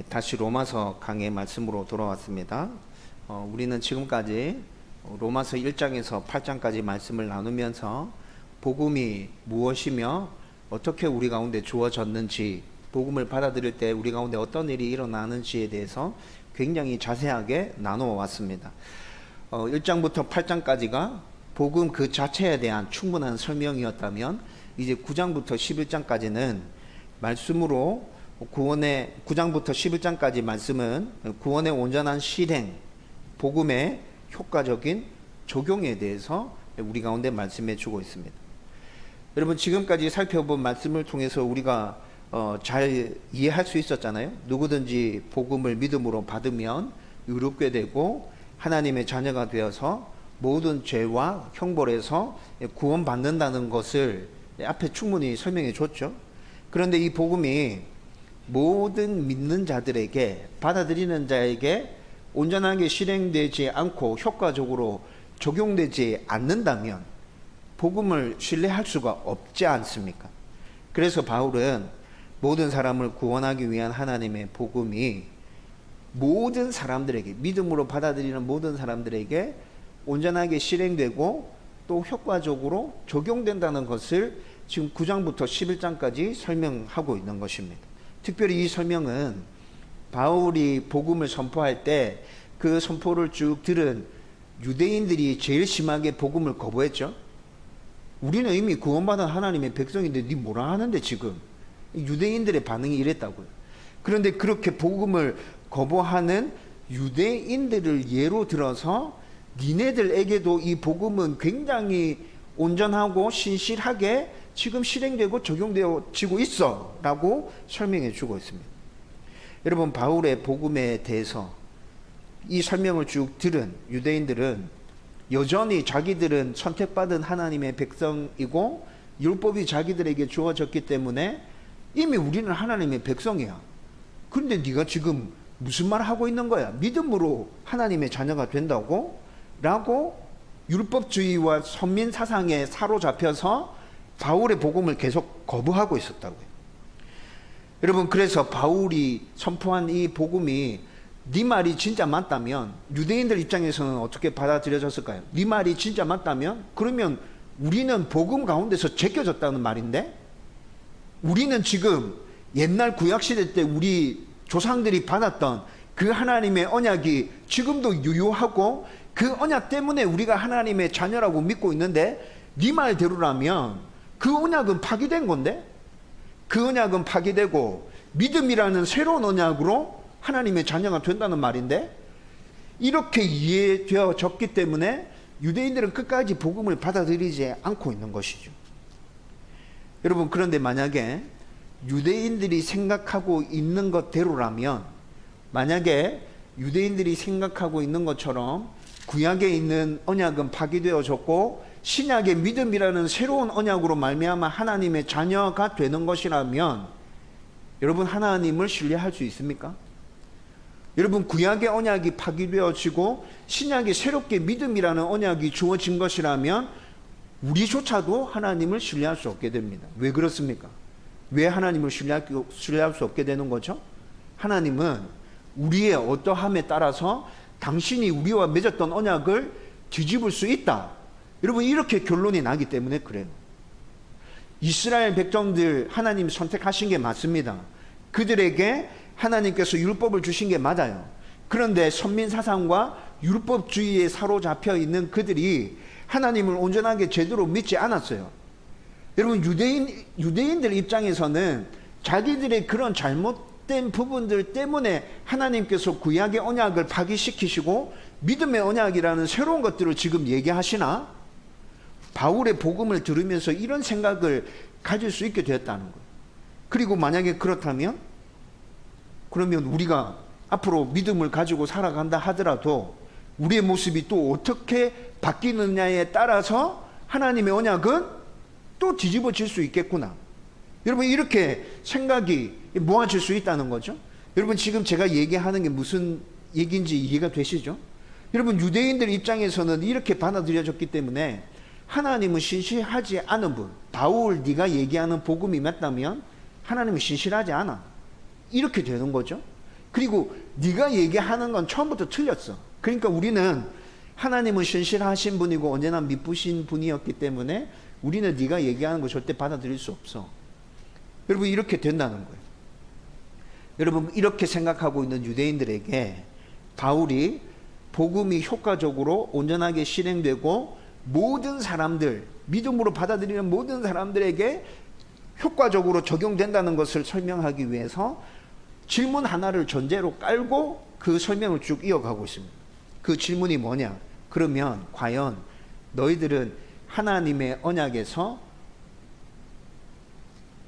다시 로마서 강의 말씀으로 돌아왔습니다. 우리는 지금까지 로마서 1장에서 8장까지 말씀을 나누면서 복음이 무엇이며 어떻게 우리 가운데 주어졌는지, 복음을 받아들일 때 우리 가운데 어떤 일이 일어나는지에 대해서 굉장히 자세하게 나누어 왔습니다. 1장부터 8장까지가 복음 그 자체에 대한 충분한 설명이었다면, 이제 9장부터 11장까지는 말씀으로 9장부터 11장까지 말씀은 구원의 온전한 실행, 복음의 효과적인 적용에 대해서 우리 가운데 말씀해 주고 있습니다. 여러분, 지금까지 살펴본 말씀을 통해서 우리가 잘 이해할 수 있었잖아요. 누구든지 복음을 믿음으로 받으면 의롭게 되고 하나님의 자녀가 되어서 모든 죄와 형벌에서 구원받는다는 것을 앞에 충분히 설명해 줬죠. 그런데 이 복음이 모든 믿는 자들에게, 받아들이는 자에게 온전하게 실행되지 않고 효과적으로 적용되지 않는다면 복음을 신뢰할 수가 없지 않습니까? 그래서 바울은 모든 사람을 구원하기 위한 하나님의 복음이 모든 사람들에게, 믿음으로 받아들이는 모든 사람들에게 온전하게 실행되고 또 효과적으로 적용된다는 것을 지금 9장부터 11장까지 설명하고 있는 것입니다. 특별히 이 설명은 바울이 복음을 선포할 때 그 선포를 쭉 들은 유대인들이 제일 심하게 복음을 거부했죠. 우리는 이미 구원받은 하나님의 백성인데 니 뭐라 하는데 지금? 유대인들의 반응이 이랬다고요. 그런데 그렇게 복음을 거부하는 유대인들을 예로 들어서 니네들에게도 이 복음은 굉장히 온전하고 신실하게 지금 실행되고 적용되어지고 있어 라고 설명해 주고 있습니다. 여러분, 바울의 복음에 대해서 이 설명을 쭉 들은 유대인들은 여전히 자기들은 선택받은 하나님의 백성이고 율법이 자기들에게 주어졌기 때문에 이미 우리는 하나님의 백성이야. 그런데 네가 지금 무슨 말 하고 있는 거야? 믿음으로 하나님의 자녀가 된다고? 라고 율법주의와 선민 사상에 사로잡혀서 바울의 복음을 계속 거부하고 있었다고요. 여러분, 그래서 바울이 선포한 이 복음이 네 말이 진짜 맞다면 유대인들 입장에서는 어떻게 받아들여졌을까요? 네 말이 진짜 맞다면 그러면 우리는 복음 가운데서 제껴졌다는 말인데, 우리는 지금 옛날 구약시대 때 우리 조상들이 받았던 그 하나님의 언약이 지금도 유효하고 그 언약 때문에 우리가 하나님의 자녀라고 믿고 있는데, 네 말대로라면 그 언약은 파기된 건데, 그 언약은 파기되고 믿음이라는 새로운 언약으로 하나님의 자녀가 된다는 말인데, 이렇게 이해되어졌기 때문에 유대인들은 끝까지 복음을 받아들이지 않고 있는 것이죠. 여러분, 그런데 만약에 유대인들이 생각하고 있는 것대로라면, 만약에 유대인들이 생각하고 있는 것처럼 구약에 있는 언약은 파기되어졌고 신약의 믿음이라는 새로운 언약으로 말미암아 하나님의 자녀가 되는 것이라면, 여러분, 하나님을 신뢰할 수 있습니까? 여러분, 구약의 언약이 파기되어지고 신약이 새롭게 믿음이라는 언약이 주어진 것이라면 우리조차도 하나님을 신뢰할 수 없게 됩니다. 왜 그렇습니까? 왜 하나님을 신뢰할 수 없게 되는 거죠? 하나님은 우리의 어떠함에 따라서 당신이 우리와 맺었던 언약을 뒤집을 수 있다, 여러분, 이렇게 결론이 나기 때문에 그래요. 이스라엘 백성들 하나님 선택하신 게 맞습니다. 그들에게 하나님께서 율법을 주신 게 맞아요. 그런데 선민사상과 율법주의에 사로잡혀 있는 그들이 하나님을 온전하게 제대로 믿지 않았어요. 여러분, 유대인들 입장에서는 자기들의 그런 잘못된 부분들 때문에 하나님께서 구약의 언약을 파기시키시고 믿음의 언약이라는 새로운 것들을 지금 얘기하시나? 바울의 복음을 들으면서 이런 생각을 가질 수 있게 되었다는 거예요. 그리고 만약에 그렇다면, 그러면 우리가 앞으로 믿음을 가지고 살아간다 하더라도 우리의 모습이 또 어떻게 바뀌느냐에 따라서 하나님의 언약은 또 뒤집어질 수 있겠구나. 여러분, 이렇게 생각이 모아질 수 있다는 거죠. 여러분, 지금 제가 얘기하는 게 무슨 얘기인지 이해가 되시죠? 여러분, 유대인들 입장에서는 이렇게 받아들여졌기 때문에 하나님은 신실하지 않은 분, 바울 네가 얘기하는 복음이 맞다면 하나님은 신실하지 않아, 이렇게 되는 거죠. 그리고 네가 얘기하는 건 처음부터 틀렸어. 그러니까 우리는 하나님은 신실하신 분이고 언제나 미쁘신 분이었기 때문에 우리는 네가 얘기하는 거 절대 받아들일 수 없어. 여러분, 이렇게 된다는 거예요. 여러분, 이렇게 생각하고 있는 유대인들에게 바울이 복음이 효과적으로 온전하게 실행되고 모든 사람들, 믿음으로 받아들이는 모든 사람들에게 효과적으로 적용된다는 것을 설명하기 위해서 질문 하나를 전제로 깔고 그 설명을 쭉 이어가고 있습니다. 그 질문이 뭐냐? 그러면 과연 너희들은 하나님의 언약에서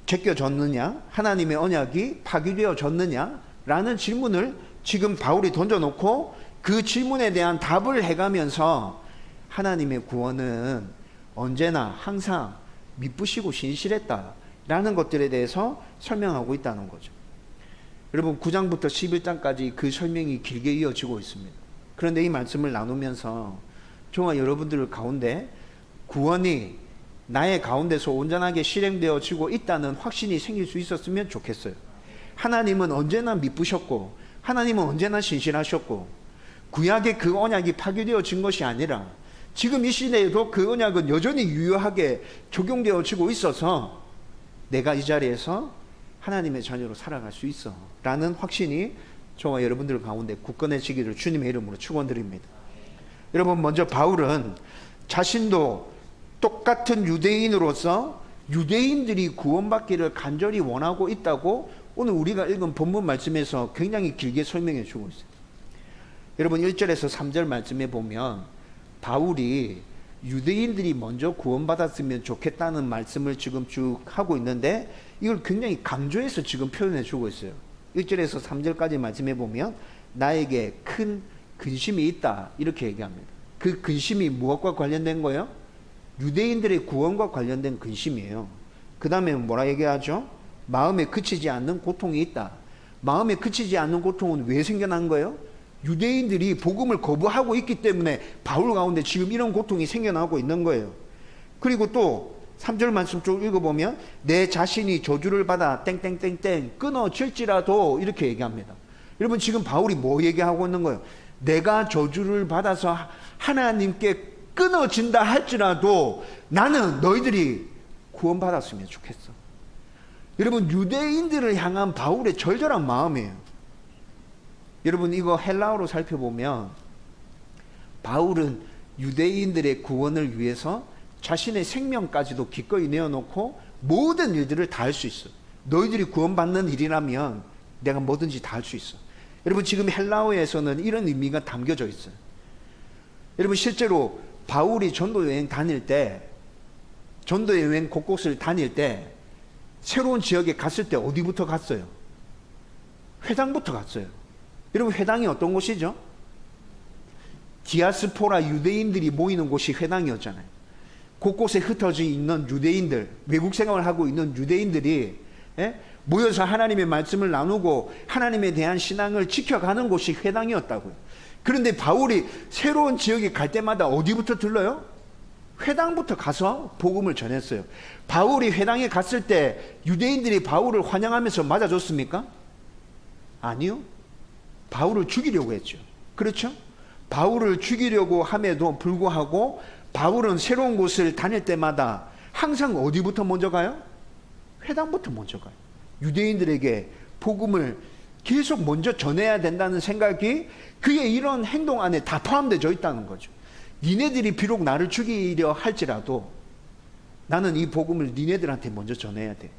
제껴졌느냐? 하나님의 언약이 파기되어졌느냐? 라는 질문을 지금 바울이 던져놓고 그 질문에 대한 답을 해가면서 하나님의 구원은 언제나 항상 미쁘시고 신실했다 라는 것들에 대해서 설명하고 있다는 거죠. 여러분, 9장부터 11장까지 그 설명이 길게 이어지고 있습니다. 그런데 이 말씀을 나누면서 저와 여러분들 가운데 구원이 나의 가운데서 온전하게 실행되어지고 있다는 확신이 생길 수 있었으면 좋겠어요. 하나님은 언제나 미쁘셨고 하나님은 언제나 신실하셨고 구약의 그 언약이 파괴되어진 것이 아니라 지금 이 시대에도 그 언약은 여전히 유효하게 적용되어지고 있어서 내가 이 자리에서 하나님의 자녀로 살아갈 수 있어 라는 확신이 저와 여러분들 가운데 굳건해지기를 주님의 이름으로 축원드립니다. 여러분, 먼저 바울은 자신도 똑같은 유대인으로서 유대인들이 구원받기를 간절히 원하고 있다고 오늘 우리가 읽은 본문 말씀에서 굉장히 길게 설명해 주고 있어요. 여러분, 1절에서 3절 말씀에 보면 바울이 유대인들이 먼저 구원받았으면 좋겠다는 말씀을 지금 쭉 하고 있는데 이걸 굉장히 강조해서 지금 표현해 주고 있어요. 1절에서 3절까지 말씀해 보면 나에게 큰 근심이 있다 이렇게 얘기합니다. 그 근심이 무엇과 관련된 거예요? 유대인들의 구원과 관련된 근심이에요. 그 다음에 뭐라 얘기하죠? 마음에 그치지 않는 고통이 있다. 마음에 그치지 않는 고통은 왜 생겨난 거예요? 유대인들이 복음을 거부하고 있기 때문에 바울 가운데 지금 이런 고통이 생겨나고 있는 거예요. 그리고 또 3절 말씀 쭉 읽어보면 내 자신이 저주를 받아 땡땡땡땡 끊어질지라도 이렇게 얘기합니다. 여러분, 지금 바울이 뭐 얘기하고 있는 거예요? 내가 저주를 받아서 하나님께 끊어진다 할지라도 나는 너희들이 구원받았으면 좋겠어. 여러분, 유대인들을 향한 바울의 절절한 마음이에요. 여러분, 이거 헬라어로 살펴보면 바울은 유대인들의 구원을 위해서 자신의 생명까지도 기꺼이 내어놓고 모든 일들을 다 할 수 있어. 너희들이 구원받는 일이라면 내가 뭐든지 다 할 수 있어. 여러분, 지금 헬라어에서는 이런 의미가 담겨져 있어요. 여러분, 실제로 바울이 전도 여행 다닐 때, 전도 여행 곳곳을 다닐 때 새로운 지역에 갔을 때 어디부터 갔어요? 회당부터 갔어요. 여러분, 회당이 어떤 곳이죠? 디아스포라 유대인들이 모이는 곳이 회당이었잖아요. 곳곳에 흩어져 있는 유대인들, 외국 생활을 하고 있는 유대인들이 모여서 하나님의 말씀을 나누고 하나님에 대한 신앙을 지켜가는 곳이 회당이었다고요. 그런데 바울이 새로운 지역에 갈 때마다 어디부터 들러요? 회당부터 가서 복음을 전했어요. 바울이 회당에 갔을 때 유대인들이 바울을 환영하면서 맞아줬습니까? 아니요. 바울을 죽이려고 했죠. 그렇죠? 바울을 죽이려고 함에도 불구하고 바울은 새로운 곳을 다닐 때마다 항상 어디부터 먼저 가요? 회당부터 먼저 가요. 유대인들에게 복음을 계속 먼저 전해야 된다는 생각이 그의 이런 행동 안에 다 포함되어 있다는 거죠. 니네들이 비록 나를 죽이려 할지라도 나는 이 복음을 니네들한테 먼저 전해야 돼.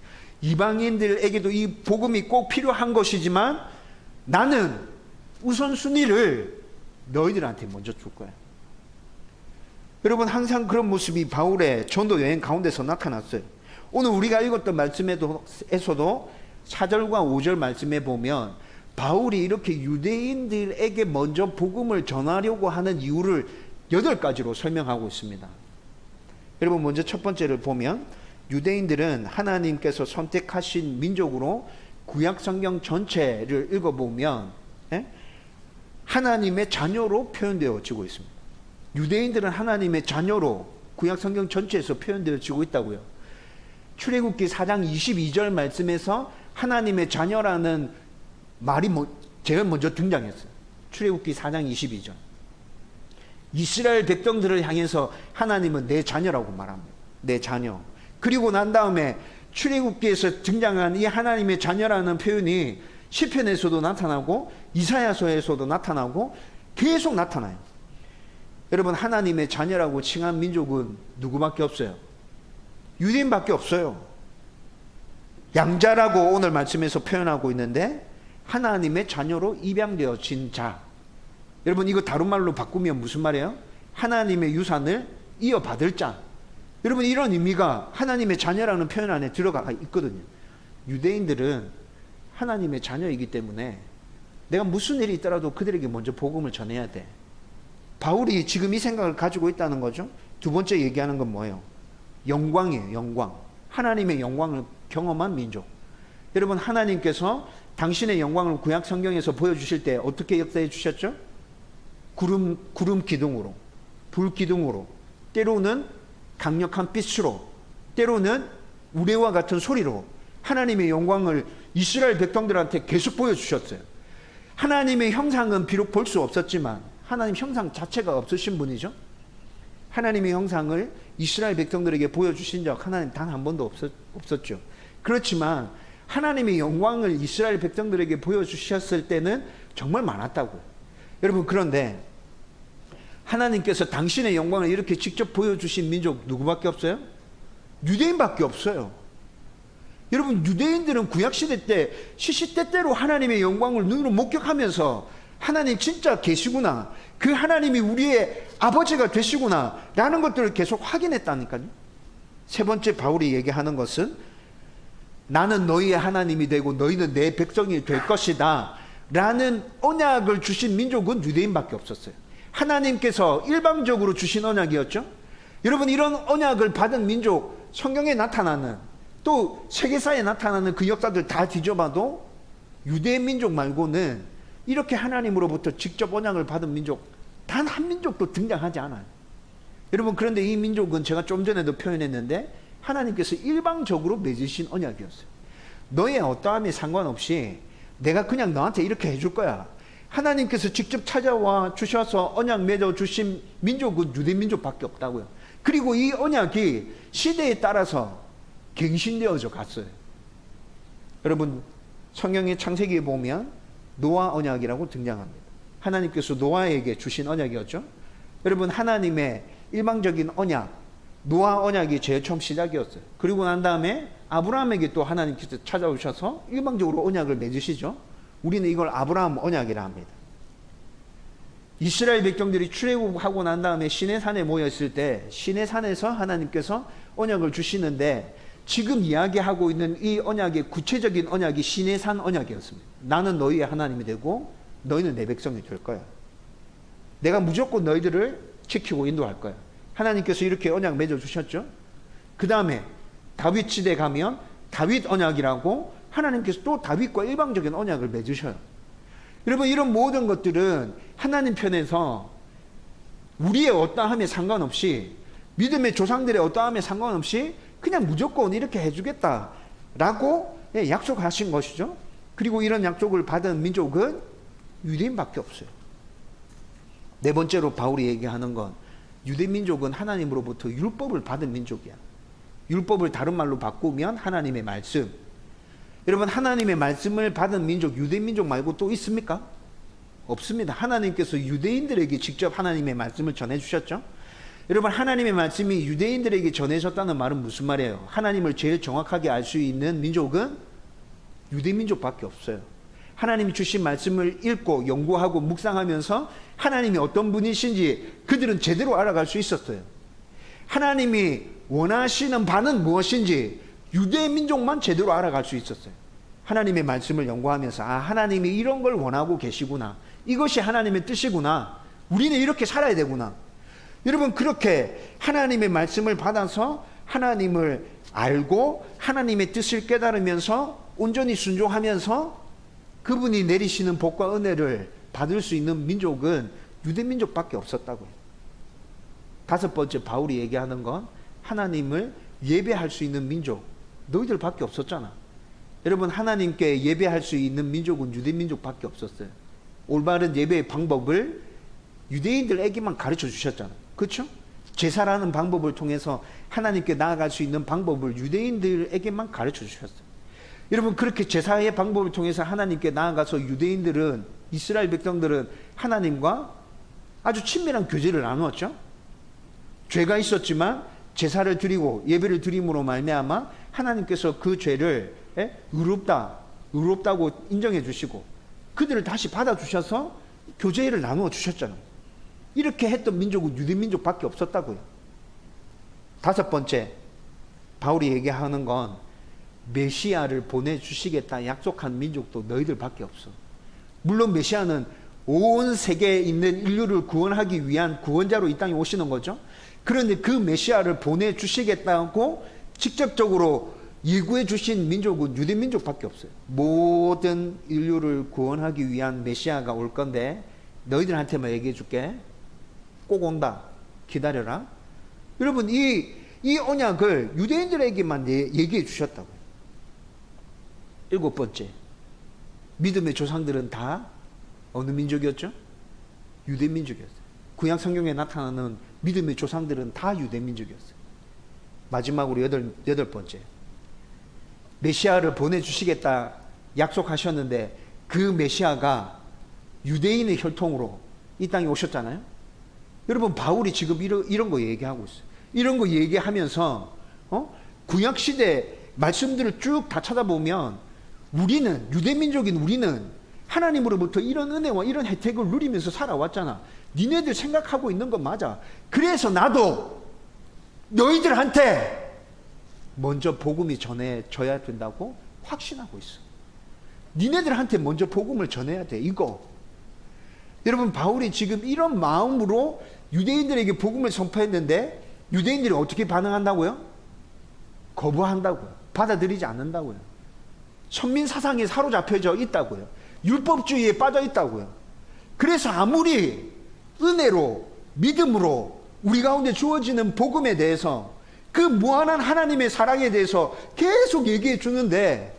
이방인들에게도 이 복음이 꼭 필요한 것이지만 나는 우선순위를 너희들한테 먼저 줄 거야. 여러분, 항상 그런 모습이 바울의 전도 여행 가운데서 나타났어요. 오늘 우리가 읽었던 말씀에서도 4절과 5절 말씀에 보면 바울이 이렇게 유대인들에게 먼저 복음을 전하려고 하는 이유를 8가지로 설명하고 있습니다. 여러분, 먼저 첫 번째를 보면 유대인들은 하나님께서 선택하신 민족으로 구약 성경 전체를 읽어보면 하나님의 자녀로 표현되어지고 있습니다. 유대인들은 하나님의 자녀로 구약 성경 전체에서 표현되어지고 있다고요. 출애굽기 4장 22절 말씀에서 하나님의 자녀라는 말이 제일 먼저 등장했어요. 출애굽기 4장 22절. 이스라엘 백성들을 향해서 하나님은 내 자녀라고 말합니다. 내 자녀. 그리고 난 다음에 출애굽기에서 등장한 이 하나님의 자녀라는 표현이 시편에서도 나타나고 이사야서에서도 나타나고 계속 나타나요. 여러분, 하나님의 자녀라고 칭한 민족은 누구밖에 없어요? 유대인밖에 없어요. 양자라고 오늘 말씀에서 표현하고 있는데 하나님의 자녀로 입양되어진 자. 여러분, 이거 다른 말로 바꾸면 무슨 말이에요? 하나님의 유산을 이어받을 자. 여러분, 이런 의미가 하나님의 자녀라는 표현 안에 들어가 있거든요. 유대인들은 하나님의 자녀이기 때문에 내가 무슨 일이 있더라도 그들에게 먼저 복음을 전해야 돼. 바울이 지금 이 생각을 가지고 있다는 거죠. 두 번째 얘기하는 건 뭐예요? 영광이에요. 영광. 하나님의 영광을 경험한 민족. 여러분, 하나님께서 당신의 영광을 구약 성경에서 보여주실 때 어떻게 역사해 주셨죠? 구름 기둥으로, 불 기둥으로, 때로는 강력한 빛으로, 때로는 우레와 같은 소리로 하나님의 영광을 이스라엘 백성들한테 계속 보여주셨어요. 하나님의 형상은 비록 볼 수 없었지만 하나님 형상 자체가 없으신 분이죠. 하나님의 형상을 이스라엘 백성들에게 보여주신 적 하나님 단 한 번도 없었죠. 그렇지만 하나님의 영광을 이스라엘 백성들에게 보여주셨을 때는 정말 많았다고요. 여러분, 그런데 하나님께서 당신의 영광을 이렇게 직접 보여주신 민족 누구밖에 없어요? 유대인밖에 없어요. 여러분, 유대인들은 구약시대 때 시시때때로 하나님의 영광을 눈으로 목격하면서 하나님 진짜 계시구나, 그 하나님이 우리의 아버지가 되시구나 라는 것들을 계속 확인했다니까요. 세 번째 바울이 얘기하는 것은 나는 너희의 하나님이 되고 너희는 내 백성이 될 것이다 라는 언약을 주신 민족은 유대인밖에 없었어요. 하나님께서 일방적으로 주신 언약이었죠. 여러분, 이런 언약을 받은 민족, 성경에 나타나는 또 세계사에 나타나는 그 역사들 다 뒤져봐도 유대인 민족 말고는 이렇게 하나님으로부터 직접 언약을 받은 민족 단 한 민족도 등장하지 않아요. 여러분, 그런데 이 민족은 제가 좀 전에도 표현했는데 하나님께서 일방적으로 맺으신 언약이었어요. 너의 어떠함에 상관없이 내가 그냥 너한테 이렇게 해줄 거야. 하나님께서 직접 찾아와 주셔서 언약 맺어주신 민족은 유대 민족밖에 없다고요. 그리고 이 언약이 시대에 따라서 갱신되어져 갔어요. 여러분, 성경의 창세기에 보면 노아 언약이라고 등장합니다. 하나님께서 노아에게 주신 언약이었죠. 여러분, 하나님의 일방적인 언약, 노아 언약이 제일 처음 시작이었어요. 그리고 난 다음에 아브라함에게 또 하나님께서 찾아오셔서 일방적으로 언약을 맺으시죠. 우리는 이걸 아브라함 언약이라 합니다. 이스라엘 백성들이 출애굽하고 난 다음에 시내산에 모였을 때 시내산에서 하나님께서 언약을 주시는데 지금 이야기하고 있는 이 언약의 구체적인 언약이 시내산 언약이었습니다. 나는 너희의 하나님이 되고 너희는 내 백성이 될 거야. 내가 무조건 너희들을 지키고 인도할 거야. 하나님께서 이렇게 언약 맺어주셨죠. 그 다음에 다윗 시대 가면 다윗 언약이라고 하나님께서 또 다윗과 일방적인 언약을 맺으셔요. 여러분, 이런 모든 것들은 하나님 편에서 우리의 어떠함에 상관없이, 믿음의 조상들의 어떠함에 상관없이 그냥 무조건 이렇게 해주겠다라고 약속하신 것이죠. 그리고 이런 약속을 받은 민족은 유대인밖에 없어요. 네 번째로 바울이 얘기하는 건 유대 민족은 하나님으로부터 율법을 받은 민족이야. 율법을 다른 말로 바꾸면 하나님의 말씀. 여러분, 하나님의 말씀을 받은 민족, 유대 민족 말고 또 있습니까? 없습니다. 하나님께서 유대인들에게 직접 하나님의 말씀을 전해주셨죠. 여러분, 하나님의 말씀이 유대인들에게 전해졌다는 말은 무슨 말이에요? 하나님을 제일 정확하게 알 수 있는 민족은 유대 민족밖에 없어요. 하나님이 주신 말씀을 읽고 연구하고 묵상하면서 하나님이 어떤 분이신지 그들은 제대로 알아갈 수 있었어요. 하나님이 원하시는 바는 무엇인지 유대 민족만 제대로 알아갈 수 있었어요. 하나님의 말씀을 연구하면서 하나님이 이런 걸 원하고 계시구나. 이것이 하나님의 뜻이구나. 우리는 이렇게 살아야 되구나. 여러분, 그렇게 하나님의 말씀을 받아서 하나님을 알고 하나님의 뜻을 깨달으면서 온전히 순종하면서 그분이 내리시는 복과 은혜를 받을 수 있는 민족은 유대 민족밖에 없었다고요. 다섯 번째 바울이 얘기하는 건 하나님을 예배할 수 있는 민족, 너희들밖에 없었잖아. 여러분, 하나님께 예배할 수 있는 민족은 유대민족밖에 없었어요. 올바른 예배의 방법을 유대인들에게만 가르쳐 주셨잖아요. 그렇죠? 제사라는 방법을 통해서 하나님께 나아갈 수 있는 방법을 유대인들에게만 가르쳐 주셨어요. 여러분, 그렇게 제사의 방법을 통해서 하나님께 나아가서 유대인들은, 이스라엘 백성들은 하나님과 아주 친밀한 교제를 나누었죠. 죄가 있었지만 제사를 드리고 예배를 드림으로 말미암아 하나님께서 그 죄를 의롭다고 인정해 주시고 그들을 다시 받아주셔서 교제를 나누어 주셨잖아요. 이렇게 했던 민족은 유대민족밖에 없었다고요. 다섯 번째, 바울이 얘기하는 건 메시아를 보내주시겠다 약속한 민족도 너희들밖에 없어. 물론 메시아는 온 세계에 있는 인류를 구원하기 위한 구원자로 이 땅에 오시는 거죠. 그런데 그 메시아를 보내주시겠다고 직접적으로 예고해 주신 민족은 유대민족밖에 없어요. 모든 인류를 구원하기 위한 메시아가 올 건데 너희들한테만 얘기해 줄게. 꼭 온다. 기다려라. 여러분, 이 언약을 유대인들에게만 얘기해 주셨다고요. 일곱 번째, 믿음의 조상들은 다 어느 민족이었죠? 유대민족이었어요. 구약 성경에 나타나는 믿음의 조상들은 다 유대민족이었어요. 마지막으로 여덟 번째, 메시아를 보내주시겠다 약속하셨는데 그 메시아가 유대인의 혈통으로 이 땅에 오셨잖아요. 여러분, 바울이 지금 이런 거 얘기하고 있어요. 이런 거 얘기하면서 구약시대 말씀들을 쭉 다 찾아보면 우리는, 유대민족인 우리는 하나님으로부터 이런 은혜와 이런 혜택을 누리면서 살아왔잖아. 니네들 생각하고 있는 건 맞아. 그래서 나도 너희들한테 먼저 복음이 전해져야 된다고 확신하고 있어. 니네들한테 먼저 복음을 전해야 돼. 이거. 여러분, 바울이 지금 이런 마음으로 유대인들에게 복음을 선포했는데 유대인들이 어떻게 반응한다고요? 거부한다고요. 받아들이지 않는다고요. 선민 사상에 사로잡혀져 있다고요. 율법주의에 빠져 있다고요. 그래서 아무리 은혜로, 믿음으로 우리 가운데 주어지는 복음에 대해서, 그 무한한 하나님의 사랑에 대해서 계속 얘기해 주는데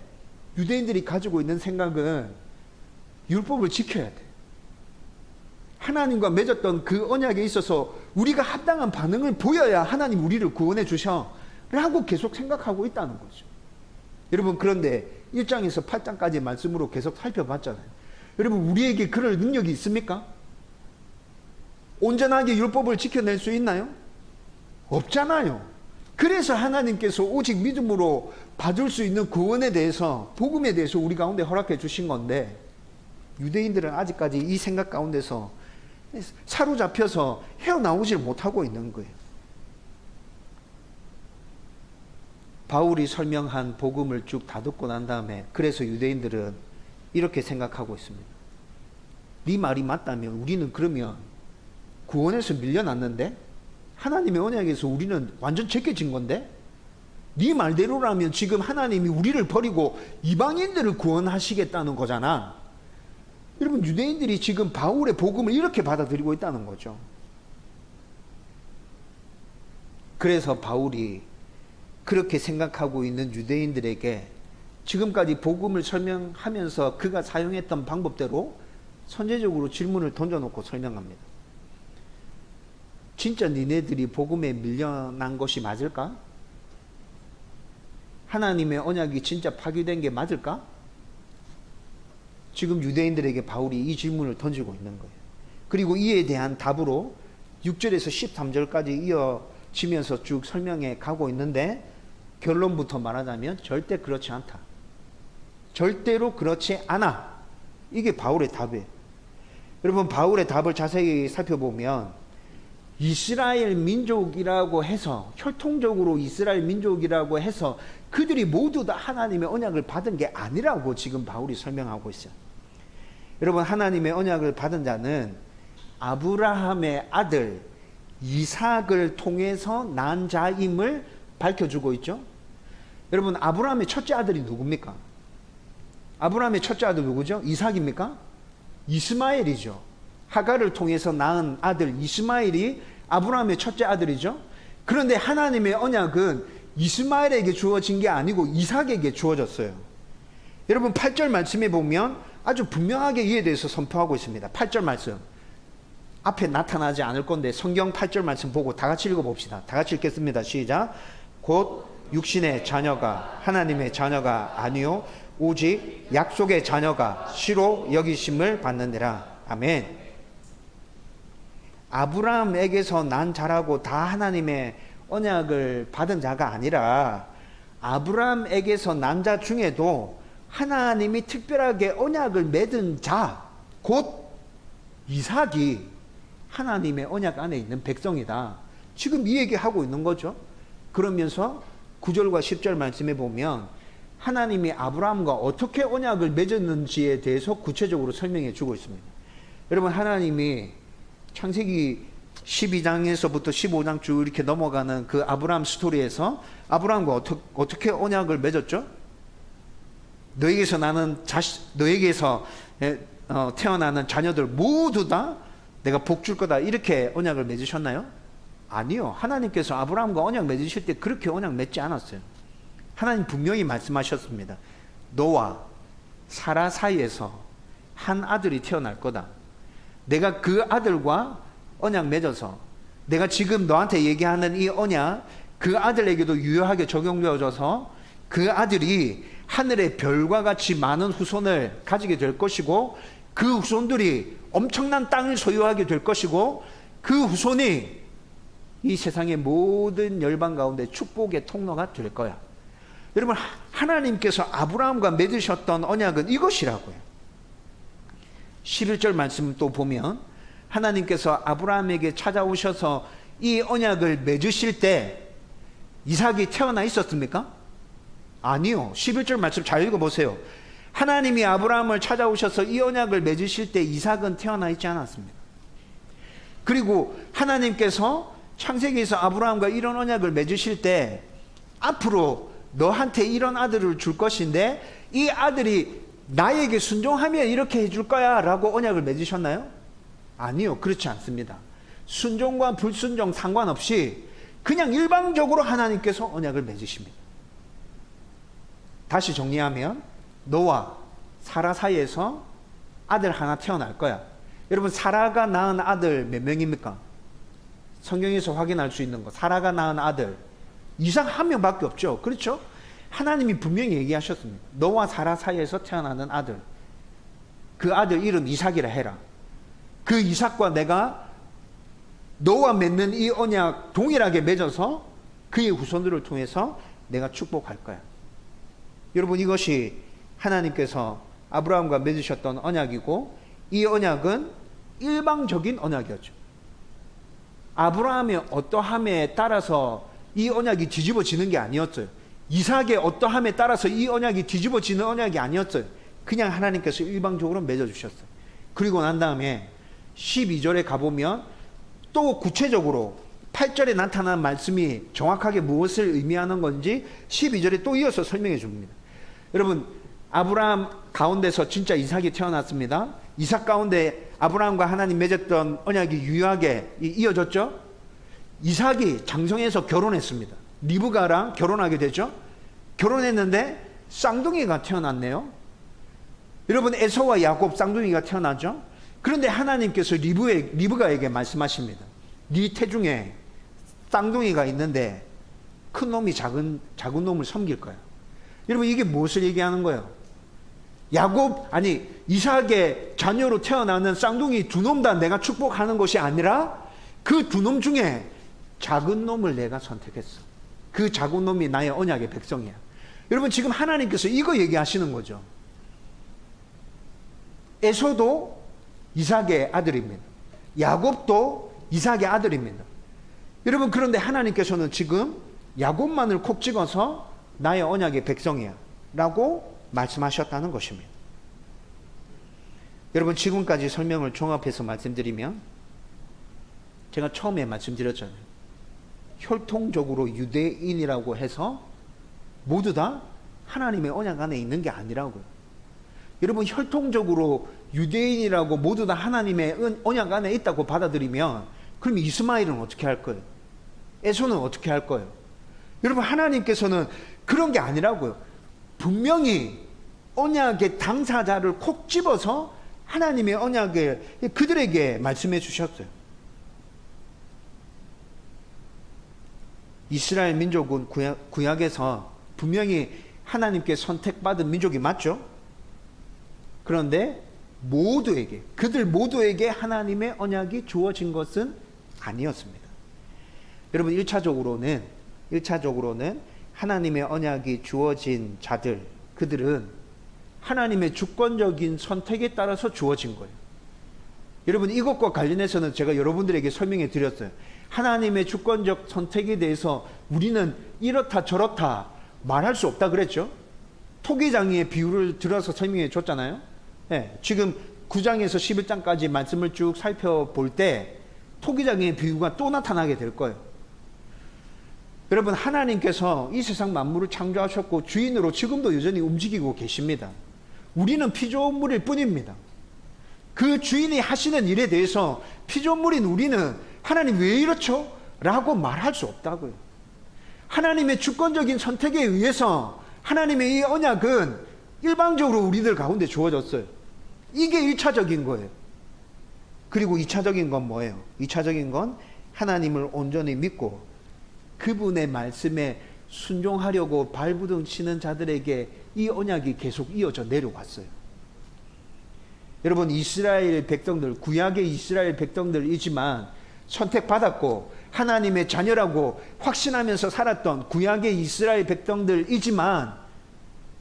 유대인들이 가지고 있는 생각은 율법을 지켜야 돼. 하나님과 맺었던 그 언약에 있어서 우리가 합당한 반응을 보여야 하나님 우리를 구원해 주셔 라고 계속 생각하고 있다는 거죠. 여러분, 그런데 1장에서 8장까지 말씀으로 계속 살펴봤잖아요. 여러분, 우리에게 그럴 능력이 있습니까? 온전하게 율법을 지켜낼 수 있나요? 없잖아요. 그래서 하나님께서 오직 믿음으로 받을 수 있는 구원에 대해서, 복음에 대해서 우리 가운데 허락해 주신 건데 유대인들은 아직까지 이 생각 가운데서 사로잡혀서 헤어나오질 못하고 있는 거예요. 바울이 설명한 복음을 쭉 다 듣고 난 다음에 그래서 유대인들은 이렇게 생각하고 있습니다. 네 말이 맞다면 우리는 그러면 구원에서 밀려났는데 하나님의 언약에서 우리는 완전 제껴진 건데 네 말대로라면 지금 하나님이 우리를 버리고 이방인들을 구원하시겠다는 거잖아. 여러분, 유대인들이 지금 바울의 복음을 이렇게 받아들이고 있다는 거죠. 그래서 바울이 그렇게 생각하고 있는 유대인들에게 지금까지 복음을 설명하면서 그가 사용했던 방법대로 선제적으로 질문을 던져놓고 설명합니다. 진짜 니네들이 복음에 밀려난 것이 맞을까? 하나님의 언약이 진짜 파기된 게 맞을까? 지금 유대인들에게 바울이 이 질문을 던지고 있는 거예요. 그리고 이에 대한 답으로 6절에서 13절까지 이어지면서 쭉 설명해 가고 있는데 결론부터 말하자면 절대 그렇지 않다. 절대로 그렇지 않아. 이게 바울의 답이에요. 여러분, 바울의 답을 자세히 살펴보면 이스라엘 민족이라고 해서, 혈통적으로 이스라엘 민족이라고 해서 그들이 모두 다 하나님의 언약을 받은 게 아니라고 지금 바울이 설명하고 있어요. 여러분, 하나님의 언약을 받은 자는 아브라함의 아들 이삭을 통해서 난 자임을 밝혀주고 있죠. 여러분, 아브라함의 첫째 아들이 누굽니까? 아브라함의 첫째 아들 누구죠? 이삭입니까? 이스마엘이죠. 하갈을 통해서 낳은 아들 이스마엘이 아브라함의 첫째 아들이죠. 그런데 하나님의 언약은 이스마엘에게 주어진 게 아니고 이삭에게 주어졌어요. 여러분 8절 말씀에 보면 아주 분명하게 이에 대해서 선포하고 있습니다. 8절 말씀 앞에 나타나지 않을 건데 성경 8절 말씀 보고 다 같이 읽어봅시다. 다 같이 읽겠습니다. 시작. 곧 육신의 자녀가 하나님의 자녀가 아니요 오직 약속의 자녀가 시로 여기심을 받느니라. 아멘. 아브라함에게서 난 자라고 다 하나님의 언약을 받은 자가 아니라 아브라함에게서 난 자 중에도 하나님이 특별하게 언약을 맺은 자, 곧 이삭이 하나님의 언약 안에 있는 백성이다. 지금 이 얘기하고 있는 거죠. 그러면서 9절과 10절 말씀에 보면 하나님이 아브라함과 어떻게 언약을 맺었는지에 대해서 구체적으로 설명해 주고 있습니다. 여러분, 하나님이 창세기 12장에서부터 15장 쭉 이렇게 넘어가는 그 아브라함 스토리에서 아브라함과 어떻게 언약을 맺었죠? 너에게서 태어나는 자녀들 모두 다 내가 복 줄 거다, 이렇게 언약을 맺으셨나요? 아니요. 하나님께서 아브라함과 언약 맺으실 때 그렇게 언약 맺지 않았어요. 하나님 분명히 말씀하셨습니다. 너와 사라 사이에서 한 아들이 태어날 거다. 내가 그 아들과 언약 맺어서 내가 지금 너한테 얘기하는 이 언약 그 아들에게도 유효하게 적용되어져서 그 아들이 하늘의 별과 같이 많은 후손을 가지게 될 것이고 그 후손들이 엄청난 땅을 소유하게 될 것이고 그 후손이 이 세상의 모든 열방 가운데 축복의 통로가 될 거야. 여러분, 하나님께서 아브라함과 맺으셨던 언약은 이것이라고요. 11절 말씀 또 보면 하나님께서 아브라함에게 찾아오셔서 이 언약을 맺으실 때 이삭이 태어나 있었습니까? 아니요. 11절 말씀 잘 읽어보세요. 하나님이 아브라함을 찾아오셔서 이 언약을 맺으실 때 이삭은 태어나 있지 않았습니다. 그리고 하나님께서 창세기에서 아브라함과 이런 언약을 맺으실 때 앞으로 너한테 이런 아들을 줄 것인데 이 아들이 나에게 순종하면 이렇게 해줄 거야 라고 언약을 맺으셨나요? 아니요. 그렇지 않습니다. 순종과 불순종 상관없이 그냥 일방적으로 하나님께서 언약을 맺으십니다. 다시 정리하면 너와 사라 사이에서 아들 하나 태어날 거야. 여러분, 사라가 낳은 아들 몇 명입니까? 성경에서 확인할 수 있는 거, 사라가 낳은 아들 이삭 한 명밖에 없죠. 그렇죠? 하나님이 분명히 얘기하셨습니다. 너와 사라 사이에서 태어나는 아들, 그 아들 이름 이삭이라 해라. 그 이삭과 내가 너와 맺는 이 언약 동일하게 맺어서 그의 후손들을 통해서 내가 축복할 거야. 여러분, 이것이 하나님께서 아브라함과 맺으셨던 언약이고 이 언약은 일방적인 언약이었죠. 아브라함의 어떠함에 따라서 이 언약이 뒤집어지는 게 아니었어요. 이삭의 어떠함에 따라서 이 언약이 뒤집어지는 언약이 아니었어요. 그냥 하나님께서 일방적으로 맺어주셨어요. 그리고 난 다음에 12절에 가보면 또 구체적으로 8절에 나타난 말씀이 정확하게 무엇을 의미하는 건지 12절에 또 이어서 설명해 줍니다. 여러분, 아브라함 가운데서 진짜 이삭이 태어났습니다. 이삭 가운데 아브라함과 하나님 맺었던 언약이 유효하게 이어졌죠. 이삭이 장성해서 결혼했습니다. 리브가랑 결혼하게 되죠. 결혼했는데 쌍둥이가 태어났네요. 여러분, 에서와 야곱 쌍둥이가 태어나죠. 그런데 하나님께서 리브가에게 말씀하십니다. 네 태중에 쌍둥이가 있는데 큰 놈이 작은 놈을 섬길 거야. 여러분, 이게 무엇을 얘기하는 거예요? 이삭의 자녀로 태어나는 쌍둥이 두 놈 다 내가 축복하는 것이 아니라 그 두 놈 중에 작은 놈을 내가 선택했어. 그 작은 놈이 나의 언약의 백성이야. 여러분, 지금 하나님께서 이거 얘기하시는 거죠. 에서도 이삭의 아들입니다. 야곱도 이삭의 아들입니다. 여러분, 그런데 하나님께서는 지금 야곱만을 콕 찍어서 나의 언약의 백성이야 라고 말씀하셨다는 것입니다. 여러분, 지금까지 설명을 종합해서 말씀드리면 제가 처음에 말씀드렸잖아요. 혈통적으로 유대인이라고 해서 모두 다 하나님의 언약 안에 있는 게 아니라고요. 여러분, 혈통적으로 유대인이라고 모두 다 하나님의 언약 안에 있다고 받아들이면 그럼 이스마엘은 어떻게 할 거예요? 에서는 어떻게 할 거예요? 여러분, 하나님께서는 그런 게 아니라고요. 분명히 언약의 당사자를 콕 집어서 하나님의 언약을 그들에게 말씀해 주셨어요. 이스라엘 민족은 구약에서 분명히 하나님께 선택받은 민족이 맞죠? 그런데 모두에게, 그들 모두에게 하나님의 언약이 주어진 것은 아니었습니다. 여러분, 1차적으로는 하나님의 언약이 주어진 자들, 그들은 하나님의 주권적인 선택에 따라서 주어진 거예요. 여러분, 이것과 관련해서는 제가 여러분들에게 설명해 드렸어요. 하나님의 주권적 선택에 대해서 우리는 이렇다 저렇다 말할 수 없다 그랬죠. 토기장의 비유를 들어서 설명해 줬잖아요. 네, 지금 9장에서 11장까지 말씀을 쭉 살펴볼 때 토기장의 비유가 또 나타나게 될 거예요. 여러분, 하나님께서 이 세상 만물을 창조하셨고 주인으로 지금도 여전히 움직이고 계십니다. 우리는 피조물일 뿐입니다. 그 주인이 하시는 일에 대해서 피조물인 우리는 하나님 왜 이렇죠? 라고 말할 수 없다고요. 하나님의 주권적인 선택에 의해서 하나님의 이 언약은 일방적으로 우리들 가운데 주어졌어요. 이게 1차적인 거예요. 그리고 2차적인 건 뭐예요? 2차적인 건 하나님을 온전히 믿고 그분의 말씀에 순종하려고 발부둥 치는 자들에게 이 언약이 계속 이어져 내려왔어요. 여러분, 이스라엘 백성들, 구약의 이스라엘 백성들이지만 선택받았고 하나님의 자녀라고 확신하면서 살았던 구약의 이스라엘 백성들이지만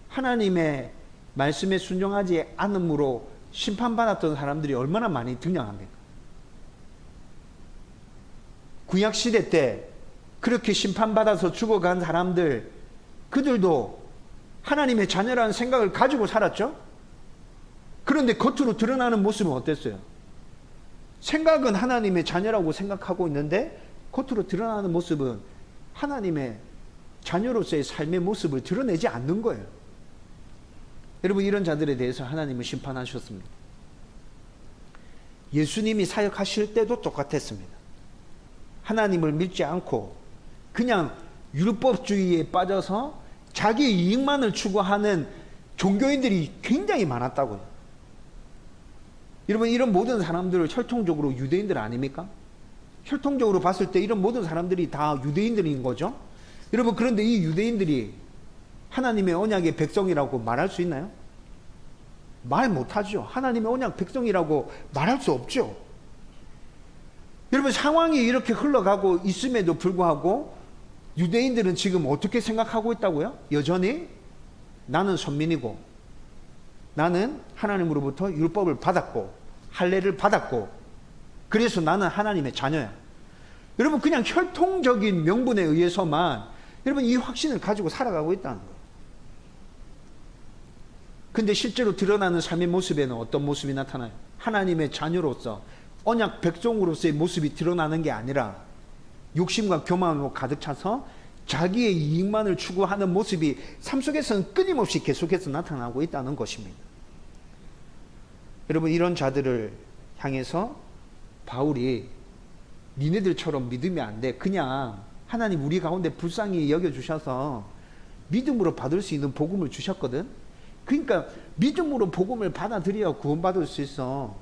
하나님의 말씀에 순종하지 않음으로 심판받았던 사람들이 얼마나 많이 등장합니까? 구약 시대 때 그렇게 심판받아서 죽어간 사람들, 그들도 하나님의 자녀라는 생각을 가지고 살았죠? 그런데 겉으로 드러나는 모습은 어땠어요? 생각은 하나님의 자녀라고 생각하고 있는데 겉으로 드러나는 모습은 하나님의 자녀로서의 삶의 모습을 드러내지 않는 거예요. 여러분, 이런 자들에 대해서 하나님은 심판하셨습니다. 예수님이 사역하실 때도 똑같았습니다. 하나님을 믿지 않고 그냥 율법주의에 빠져서 자기 이익만을 추구하는 종교인들이 굉장히 많았다고요. 여러분, 이런 모든 사람들을 혈통적으로 유대인들 아닙니까? 혈통적으로 봤을 때 이런 모든 사람들이 다 유대인들인 거죠. 여러분, 그런데 이 유대인들이 하나님의 언약의 백성이라고 말할 수 있나요? 말 못하죠. 하나님의 언약 백성이라고 말할 수 없죠. 여러분, 상황이 이렇게 흘러가고 있음에도 불구하고 유대인들은 지금 어떻게 생각하고 있다고요? 여전히 나는 선민이고 나는 하나님으로부터 율법을 받았고 할례를 받았고 그래서 나는 하나님의 자녀야. 여러분, 그냥 혈통적인 명분에 의해서만 여러분 이 확신을 가지고 살아가고 있다는 거예요. 근데 실제로 드러나는 삶의 모습에는 어떤 모습이 나타나요? 하나님의 자녀로서 언약 백성으로서의 모습이 드러나는 게 아니라 욕심과 교만으로 가득 차서 자기의 이익만을 추구하는 모습이 삶 속에서는 끊임없이 계속해서 나타나고 있다는 것입니다. 여러분, 이런 자들을 향해서 바울이 니네들처럼 믿으면 안 돼. 그냥 하나님 우리 가운데 불쌍히 여겨주셔서 믿음으로 받을 수 있는 복음을 주셨거든. 그러니까 믿음으로 복음을 받아들여야 구원받을 수 있어.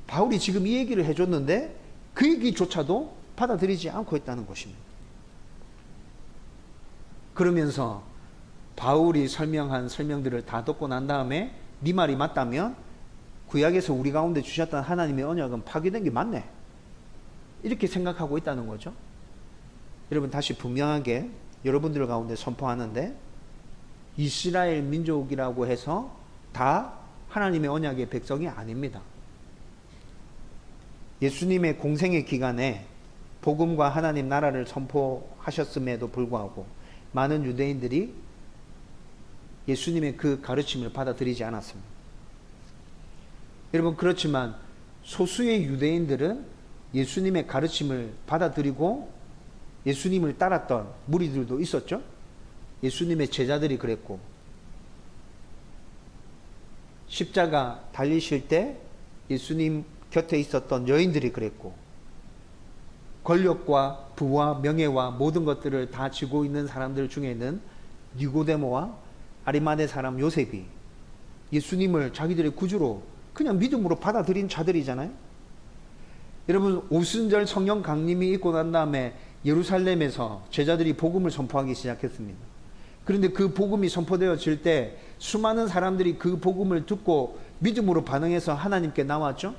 바울이 지금 이 얘기를 해줬는데 그 얘기조차도 받아들이지 않고 있다는 것입니다. 그러면서 바울이 설명한 설명들을 다 듣고 난 다음에 네 말이 맞다면 구약에서 우리 가운데 주셨던 하나님의 언약은 파괴된 게 맞네, 이렇게 생각하고 있다는 거죠. 여러분, 다시 분명하게 여러분들 가운데 선포하는데 이스라엘 민족이라고 해서 다 하나님의 언약의 백성이 아닙니다. 예수님의 공생의 기간에 복음과 하나님 나라를 선포하셨음에도 불구하고 많은 유대인들이 예수님의 그 가르침을 받아들이지 않았습니다. 여러분, 그렇지만 소수의 유대인들은 예수님의 가르침을 받아들이고 예수님을 따랐던 무리들도 있었죠. 예수님의 제자들이 그랬고, 십자가 달리실 때 예수님 곁에 있었던 여인들이 그랬고, 권력과 부와 명예와 모든 것들을 다 쥐고 있는 사람들 중에는 니고데모와 아리마대 사람 요셉이 예수님을 자기들의 구주로 그냥 믿음으로 받아들인 자들이잖아요. 여러분, 오순절 성령 강림이 있고 난 다음에 예루살렘에서 제자들이 복음을 선포하기 시작했습니다. 그런데 그 복음이 선포되어질 때 수많은 사람들이 그 복음을 듣고 믿음으로 반응해서 하나님께 나왔죠.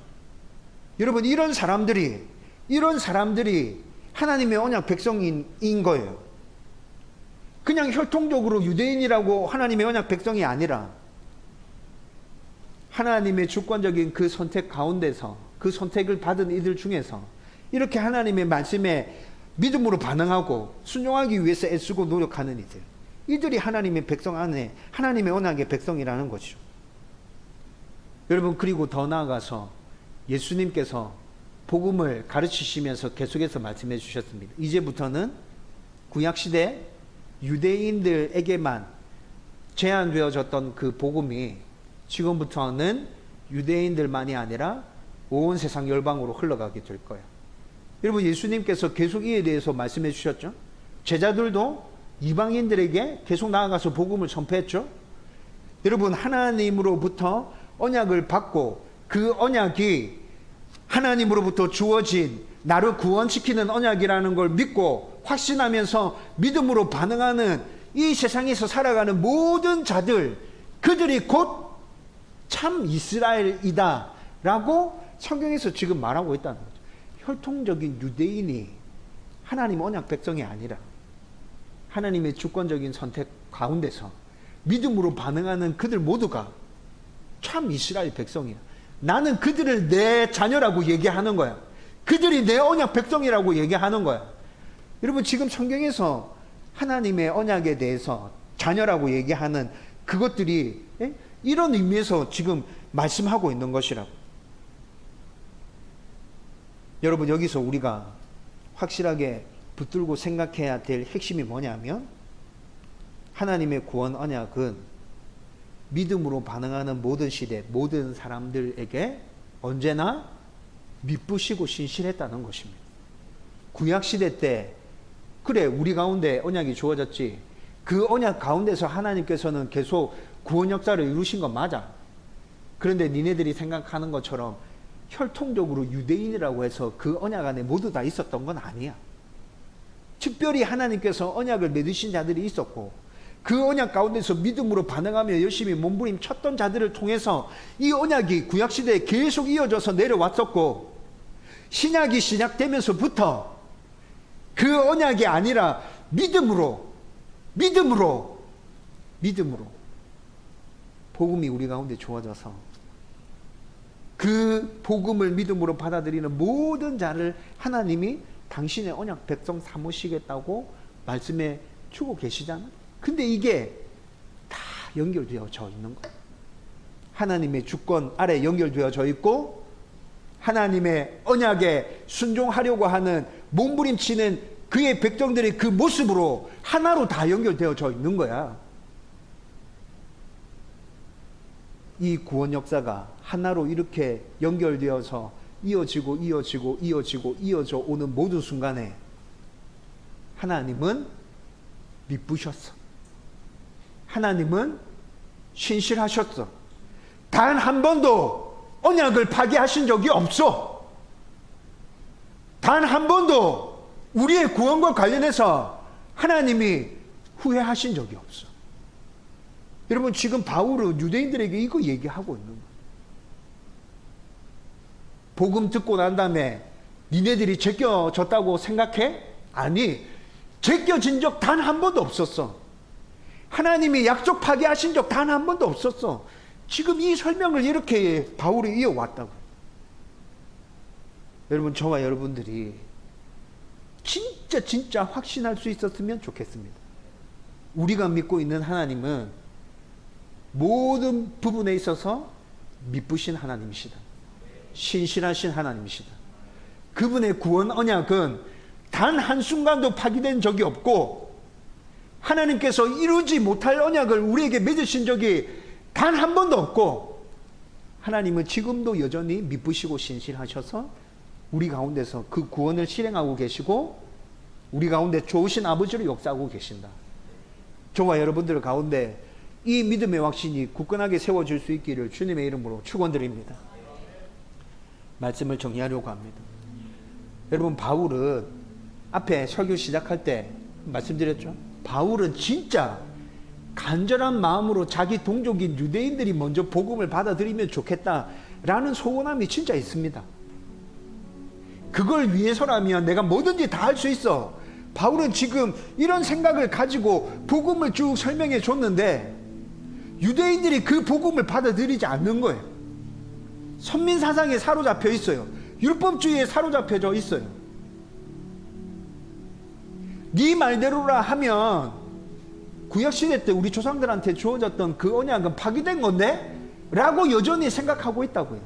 여러분, 이런 사람들이 하나님의 언약 백성인 거예요. 그냥 혈통적으로 유대인이라고 하나님의 언약 백성이 아니라 하나님의 주권적인 그 선택 가운데서, 그 선택을 받은 이들 중에서 이렇게 하나님의 말씀에 믿음으로 반응하고 순종하기 위해서 애쓰고 노력하는 이들이 하나님의 백성 안에 하나님의 언약의 백성이라는 것이죠. 여러분, 그리고 더 나아가서 예수님께서 복음을 가르치시면서 계속해서 말씀해 주셨습니다. 이제부터는 구약시대 유대인들에게만 제한되어졌던 그 복음이 지금부터는 유대인들만이 아니라 온 세상 열방으로 흘러가게 될 거예요. 여러분, 예수님께서 계속 이에 대해서 말씀해 주셨죠. 제자들도 이방인들에게 계속 나아가서 복음을 전파했죠. 여러분, 하나님으로부터 언약을 받고 그 언약이 하나님으로부터 주어진 나를 구원시키는 언약이라는 걸 믿고 확신하면서 믿음으로 반응하는 이 세상에서 살아가는 모든 자들, 그들이 곧 참 이스라엘이다 라고 성경에서 지금 말하고 있다는 거죠. 혈통적인 유대인이 하나님 언약 백성이 아니라 하나님의 주권적인 선택 가운데서 믿음으로 반응하는 그들 모두가 참 이스라엘 백성이야. 나는 그들을 내 자녀라고 얘기하는 거야. 그들이 내 언약 백성이라고 얘기하는 거야. 여러분, 지금 성경에서 하나님의 언약에 대해서 자녀라고 얘기하는 그것들이 이런 의미에서 지금 말씀하고 있는 것이라고. 여러분, 여기서 우리가 확실하게 붙들고 생각해야 될 핵심이 뭐냐면 하나님의 구원 언약은 믿음으로 반응하는 모든 시대, 모든 사람들에게 언제나 미쁘시고 신실했다는 것입니다. 구약시대 때 그래, 우리 가운데 언약이 주어졌지. 그 언약 가운데서 하나님께서는 계속 구원 역사를 이루신 건 맞아. 그런데 니네들이 생각하는 것처럼 혈통적으로 유대인이라고 해서 그 언약 안에 모두 다 있었던 건 아니야. 특별히 하나님께서 언약을 맺으신 자들이 있었고 그 언약 가운데서 믿음으로 반응하며 열심히 몸부림쳤던 자들을 통해서 이 언약이 구약시대에 계속 이어져서 내려왔었고, 신약이 시작되면서부터 그 언약이 아니라 믿음으로 복음이 우리 가운데 주어져서 그 복음을 믿음으로 받아들이는 모든 자를 하나님이 당신의 언약 백성 삼으시겠다고 말씀해 주고 계시잖아요. 근데 이게 다 연결되어져 있는 거예요. 하나님의 주권 아래 연결되어져 있고 하나님의 언약에 순종하려고 하는 몸부림치는 그의 백성들의 그 모습으로 하나로 다 연결되어져 있는 거야. 이 구원 역사가 하나로 이렇게 연결되어서 이어져 오는 모든 순간에 하나님은 미쁘셨어. 하나님은 신실하셨어. 단 한 번도 언약을 파기하신 적이 없어. 단 한 번도 우리의 구원과 관련해서 하나님이 후회하신 적이 없어. 여러분, 지금 바울은 유대인들에게 이거 얘기하고 있는 거예요. 복음 듣고 난 다음에 니네들이 제껴졌다고 생각해? 아니, 제껴진 적 단 한 번도 없었어. 하나님이 약속 파기하신 적 단 한 번도 없었어. 지금 이 설명을 이렇게 바울이 이어왔다고. 여러분, 저와 여러분들이 진짜 확신할 수 있었으면 좋겠습니다. 우리가 믿고 있는 하나님은 모든 부분에 있어서 미쁘신 하나님이시다. 신실하신 하나님이시다. 그분의 구원 언약은 단 한순간도 파기된 적이 없고 하나님께서 이루지 못할 언약을 우리에게 맺으신 적이 단 한 번도 없고 하나님은 지금도 여전히 미쁘시고 신실하셔서 우리 가운데서 그 구원을 실행하고 계시고 우리 가운데 좋으신 아버지로 역사하고 계신다. 저와 여러분들 가운데 이 믿음의 확신이 굳건하게 세워질 수 있기를 주님의 이름으로 축원드립니다. 말씀을 정리하려고 합니다. 여러분, 바울은 앞에 설교 시작할 때 말씀드렸죠. 바울은 진짜 간절한 마음으로 자기 동족인 유대인들이 먼저 복음을 받아들이면 좋겠다라는 소원함이 진짜 있습니다. 그걸 위해서라면 내가 뭐든지 다 할 수 있어. 바울은 지금 이런 생각을 가지고 복음을 쭉 설명해 줬는데 유대인들이 그 복음을 받아들이지 않는 거예요. 선민 사상에 사로잡혀 있어요. 율법주의에 사로잡혀져 있어요. 네 말대로라 하면 구약시대 때 우리 조상들한테 주어졌던 그 언약은 파기된 건데? 라고 여전히 생각하고 있다고요.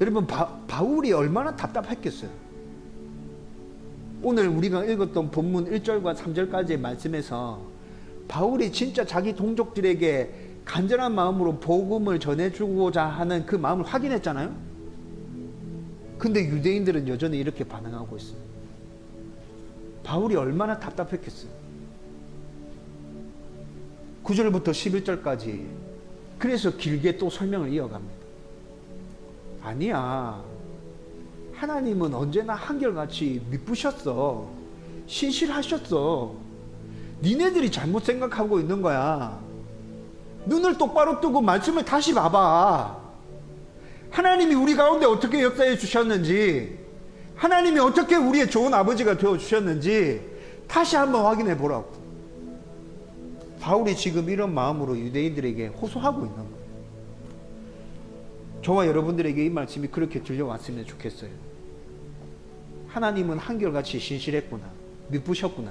여러분, 바울이 얼마나 답답했겠어요. 오늘 우리가 읽었던 본문 1절과 3절까지의 말씀에서 바울이 진짜 자기 동족들에게 간절한 마음으로 복음을 전해주고자 하는 그 마음을 확인했잖아요. 근데 유대인들은 여전히 이렇게 반응하고 있어요. 바울이 얼마나 답답했겠어요. 9절부터 11절까지 그래서 길게 또 설명을 이어갑니다. 아니야, 하나님은 언제나 한결같이 미쁘셨어. 신실하셨어. 니네들이 잘못 생각하고 있는 거야. 눈을 똑바로 뜨고 말씀을 다시 봐봐. 하나님이 우리 가운데 어떻게 역사해 주셨는지, 하나님이 어떻게 우리의 좋은 아버지가 되어 주셨는지 다시 한번 확인해 보라고. 바울이 지금 이런 마음으로 유대인들에게 호소하고 있는 거예요. 저와 여러분들에게 이 말씀이 그렇게 들려왔으면 좋겠어요. 하나님은 한결같이 신실했구나, 미쁘셨구나.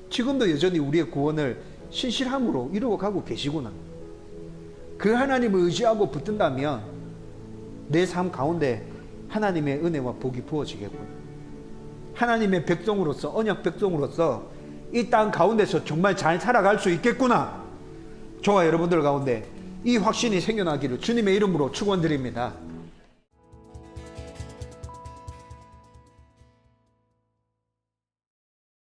지금도 여전히 우리의 구원을 신실함으로 이루어 가고 계시구나. 그 하나님을 의지하고 붙든다면 내 삶 가운데 하나님의 은혜와 복이 부어지겠구나. 하나님의 백성으로서, 언약 백성으로서 이 땅 가운데서 정말 잘 살아갈 수 있겠구나. 저와 여러분들 가운데 이 확신이 생겨나기를 주님의 이름으로 축원드립니다.